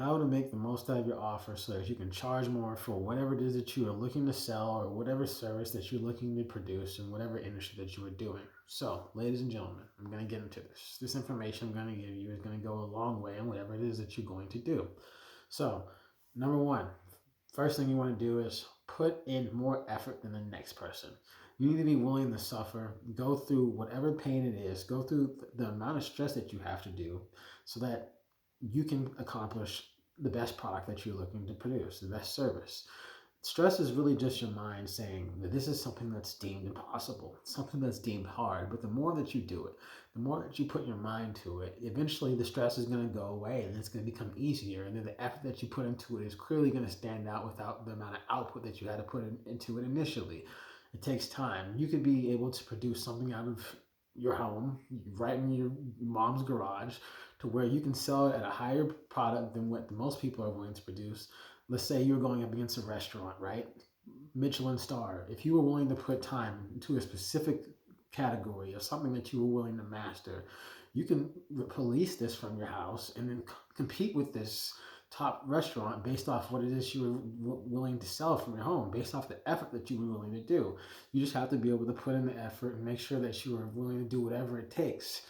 how to make the most out of your offer so that you can charge more for whatever it is that you are looking to sell or whatever service that you're looking to produce in whatever industry that you are doing. So, ladies and gentlemen, I'm going to get into this. This information I'm going to give you is going to go a long way in whatever it is that you're going to do. So, number one, first thing you want to do is put in more effort than the next person. You need to be willing to suffer, go through whatever pain it is, go through the amount of stress that you have to do so that you can accomplish the best product that you're looking to produce, the best service. Stress is really just your mind saying that this is something that's deemed impossible, something that's deemed hard. But the more that you do it, the more that you put your mind to it, eventually the stress is going to go away and it's going to become easier. And then the effort that you put into it is clearly going to stand out without the amount of output that you had to put into it initially. It takes time. You could be able to produce something out of your home, right in your mom's garage, to where you can sell it at a higher product than what most people are willing to produce. Let's say you're going up against a restaurant, right? Michelin star. If you were willing to put time into a specific category or something that you were willing to master, you can police this from your house and then compete with this top restaurant based off what it is you were willing to sell from your home, based off the effort that you were willing to do. You just have to be able to put in the effort and make sure that you are willing to do whatever it takes.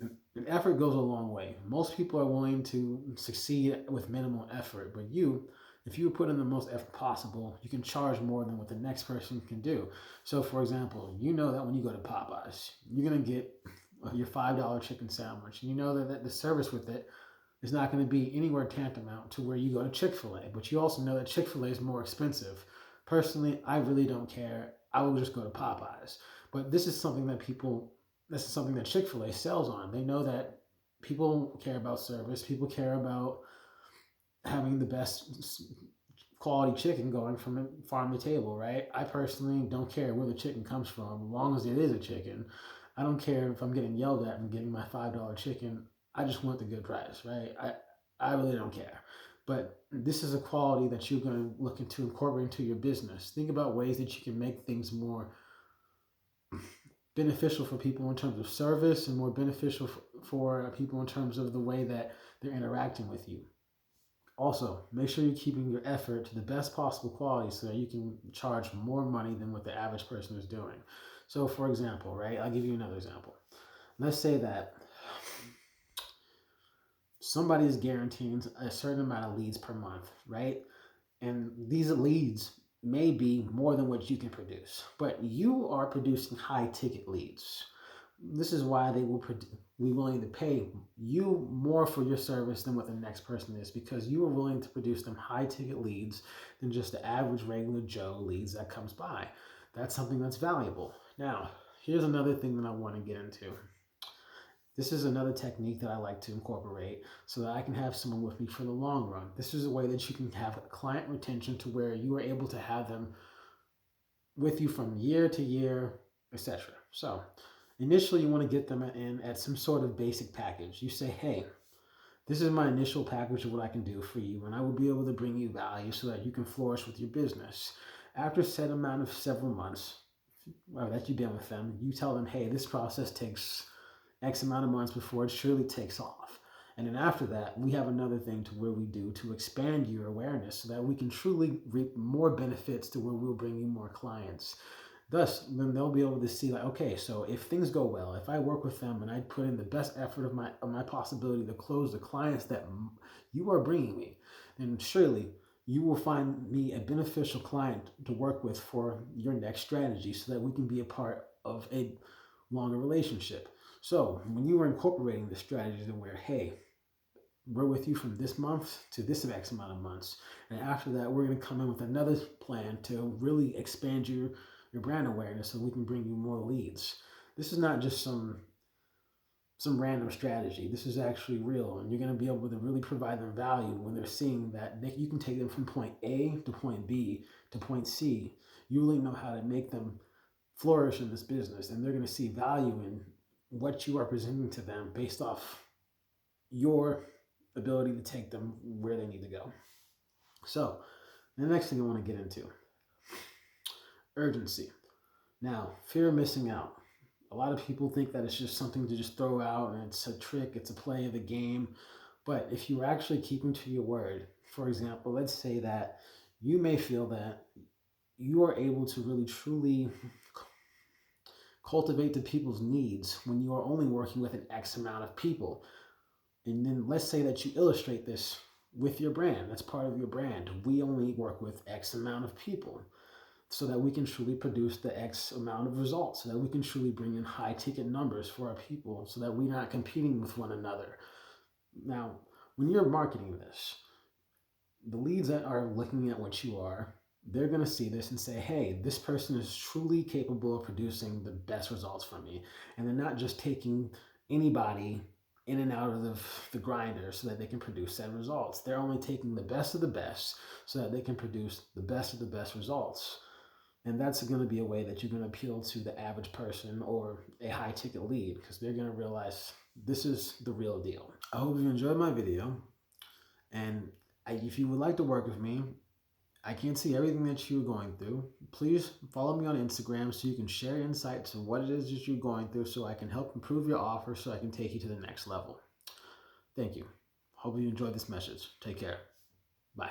And effort goes a long way. Most people are willing to succeed with minimal effort, but if you put in the most effort possible, you can charge more than what the next person can do. So, for example, you know that when you go to Popeyes, you're going to get your $5 chicken sandwich, and you know that the service with it is not going to be anywhere tantamount to where you go to Chick-fil-A, but you also know that Chick-fil-A is more expensive. Personally, I really don't care. I will just go to Popeyes. But this is something that Chick-fil-A sells on. They know that people care about service, people care about having the best quality chicken going from farm to table, right? I personally don't care where the chicken comes from, as long as it is a chicken. I don't care if I'm getting yelled at and getting my $5 chicken. I just want the good price, right? I really don't care. But this is a quality that you're going to look into incorporate into your business. Think about ways that you can make things more beneficial for people in terms of service and more beneficial for people in terms of the way that they're interacting with you. Also, make sure you're keeping your effort to the best possible quality so that you can charge more money than what the average person is doing. So, for example, right, I'll give you another example. Let's say that somebody is guaranteeing a certain amount of leads per month, right? And these leads may be more than what you can produce, but you are producing high ticket leads. This is why they will be willing to pay you more for your service than what the next person is, because you are willing to produce them high ticket leads than just the average regular Joe leads that comes by. That's something that's valuable. Now, here's another thing that I want to get into. This is another technique that I like to incorporate so that I can have someone with me for the long run. This is a way that you can have client retention to where you are able to have them with you from year to year, etc. So, initially, you want to get them in at some sort of basic package. You say, hey, this is my initial package of what I can do for you, and I will be able to bring you value so that you can flourish with your business. After a set amount of several months that you've been with them, you tell them, hey, this process takes X amount of months before it surely takes off. And then after that, we have another thing to where we do to expand your awareness so that we can truly reap more benefits to where we'll bring you more clients. Thus, then they'll be able to see like, okay, so if things go well, if I work with them and I put in the best effort of my possibility to close the clients that you are bringing me, then surely you will find me a beneficial client to work with for your next strategy so that we can be a part of a longer relationship. So when you are incorporating the strategy to where, hey, we're with you from this month to this X amount of months, and after that, we're going to come in with another plan to really expand your brand awareness so we can bring you more leads. This is not just some random strategy. This is actually real, and you're going to be able to really provide them value when they're seeing that you can take them from point A to point B to point C. You really know how to make them flourish in this business, and they're going to see value in what you are presenting to them based off your ability to take them where they need to go. So, the next thing I want to get into, urgency. Now, fear of missing out. A lot of people think that it's just something to just throw out and it's a trick, it's a play of the game. But if you are actually keeping to your word, for example, let's say that you may feel that you are able to really truly cultivate the people's needs when you are only working with an X amount of people. And then let's say that you illustrate this with your brand. That's part of your brand. We only work with X amount of people so that we can truly produce the X amount of results, so that we can truly bring in high ticket numbers for our people, so that we're not competing with one another. Now, when you're marketing this, the leads that are looking at what you are, they're going to see this and say, hey, this person is truly capable of producing the best results for me. And they're not just taking anybody in and out of the grinder so that they can produce said results. They're only taking the best of the best so that they can produce the best of the best results. And that's going to be a way that you're going to appeal to the average person or a high ticket lead, because they're going to realize this is the real deal. I hope you enjoyed my video. And if you would like to work with me, I can't see everything that you're going through. Please follow me on Instagram so you can share insights of what it is that you're going through, so I can help improve your offer, so I can take you to the next level. Thank you. Hope you enjoyed this message. Take care. Bye.